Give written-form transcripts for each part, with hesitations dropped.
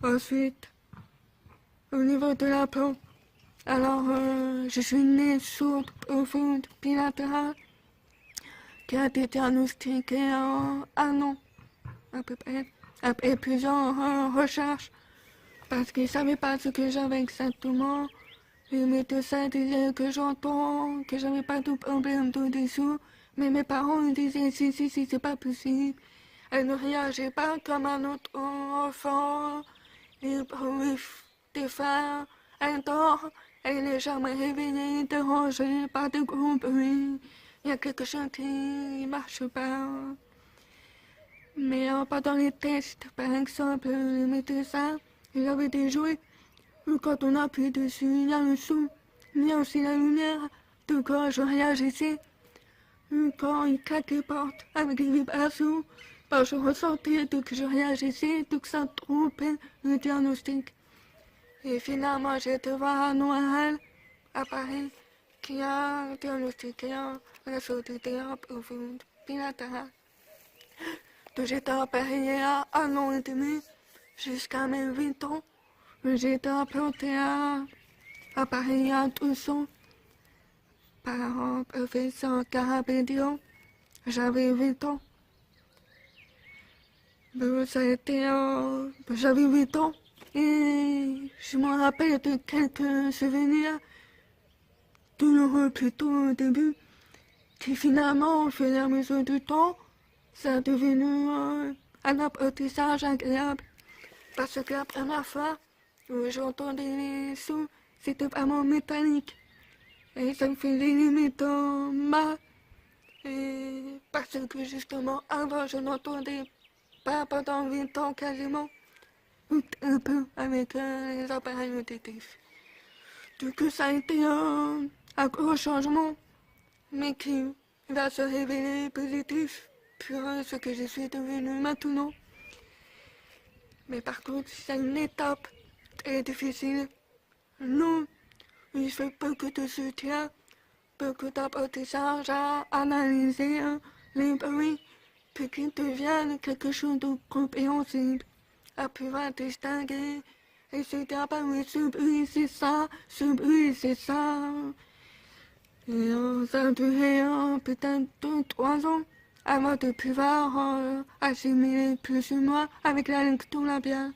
Ensuite, au niveau de la peau, alors je suis née sourde, profonde, bilatérale, qui a été diagnostiquée en un an, à peu près, après plusieurs recherches, parce qu'ils ne savaient pas ce que j'avais exactement. Le médecin disait que j'entends, que j'avais pas de problème de dessous, mais mes parents me disaient si, c'est pas possible. Elle ne réagit pas comme un autre enfant, il bruit des phares, elle dort, elle n'est jamais réveillée, dérangée par de gros bruits. Il y a quelque chose qui ne marche pas. Mais pendant les tests, par exemple, le médecin, il avait des jouets. Quand on appuie dessus, il y a le son, il y a aussi la lumière. Donc quand je réagissais, quand il claque les portes avec les vibrations, je ressentais que je réagissais, donc ça trompait le diagnostic. Et finalement, j'ai été voir un ORL à Paris qui a diagnostiqué la surdité profonde bilatérale. Donc j'étais opérée à 1 an et demi jusqu'à mes 8 ans. J'ai été implantée à Paris à 12 ans par un professeur Carabédian. J'avais 8 ans. Ça a été, j'avais 8 ans et je me rappelle de quelques souvenirs douloureux plutôt au début, qui finalement, au fur et à mesure du temps, ça a devenu un apprentissage agréable. Parce que la première fois où j'entendais les sons, c'était vraiment métallique. Et ça me faisait limite mal. Et parce que justement, avant, je n'entendais pas pendant 8 ans quasiment. Un peu avec les appareils auditifs. Du coup, ça a été un gros changement, mais qui va se révéler positif pour ce que je suis devenue maintenant. Mais par contre, c'est une étape très difficile. Non, il faut beaucoup de soutien, beaucoup d'apprentissage à analyser les bruits, puis qu'ils deviennent quelque chose de compréhensible, à pouvoir distinguer et se dire, bah oui, ce bruit c'est ça, ce bruit c'est ça. Et ça a duré peut-être 2-3 ans avant de pouvoir assimiler plus ou moins avec la lecture labiale.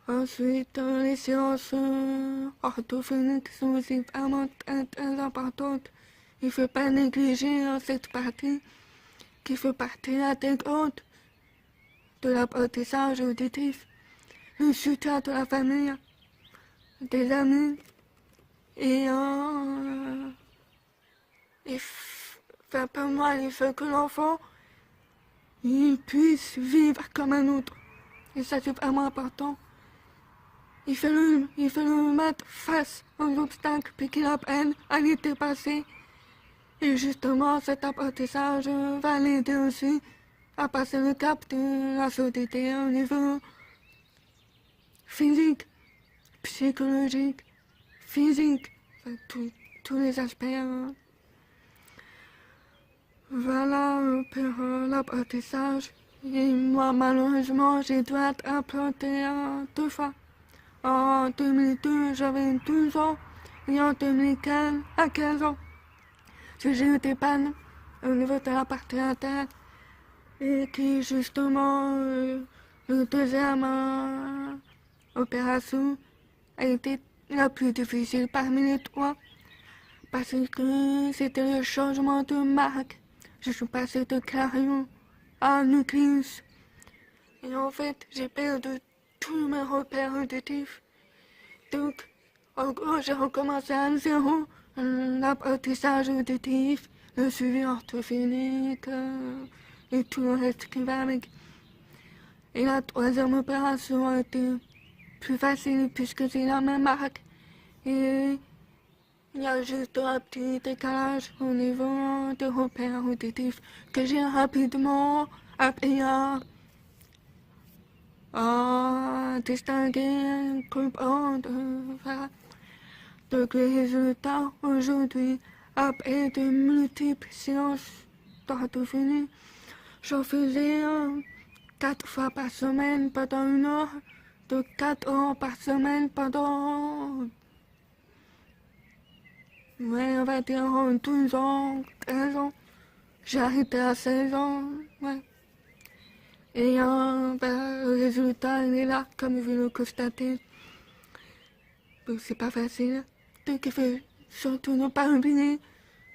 Ensuite, les séances orthophoniques sont aussi vraiment très importantes. Il ne faut pas négliger cette partie qui fait partie intégrante de l'apprentissage auditif. Le soutien de la famille, des amis et pour moi, il faut que l'enfant il puisse vivre comme un autre. Et ça, c'est vraiment important. Il faut le mettre face aux obstacles puis qu'il apprenne à les dépasser. Et justement, cet apprentissage va l'aider aussi à passer le cap de la surdité au niveau physique, psychologique, physique, enfin, tous les aspects. Voilà pour l'apprentissage. Et moi, malheureusement, j'ai dû être implantée 2 fois. En 2002, j'avais 12 ans et en 2015, à 15 ans. J'ai eu des pannes au niveau de la partie interne et qui, justement, le deuxième opération a été la plus difficile parmi les 3 parce que c'était le changement de marque. Je suis passée de carillon à nucléus. Et en fait, j'ai perdu tous mes repères auditifs. Donc, en gros, j'ai recommencé à zéro l'apprentissage auditif, le suivi orthophonique et tout le reste qui va avec. Et la troisième opération a été plus facile puisque c'est la même marque. Et il y a juste un petit décalage au niveau des repères auditifs que j'ai rapidement appris à distinguer, comprendre, voilà. Donc les résultats aujourd'hui, après de multiples séances d'orthophonie, j'en faisais 4 fois par semaine pendant 1 heure, de 4 heures par semaine pendant, ouais, on va dire 12 ans, 15 ans. J'ai arrêté à 16 ans, ouais. Et le résultat, il est là, comme vous le constatez. Bon, c'est pas facile. Donc il faut surtout ne pas oublier,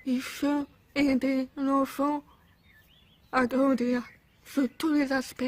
il faut aider l'enfant à grandir sur tous les aspects.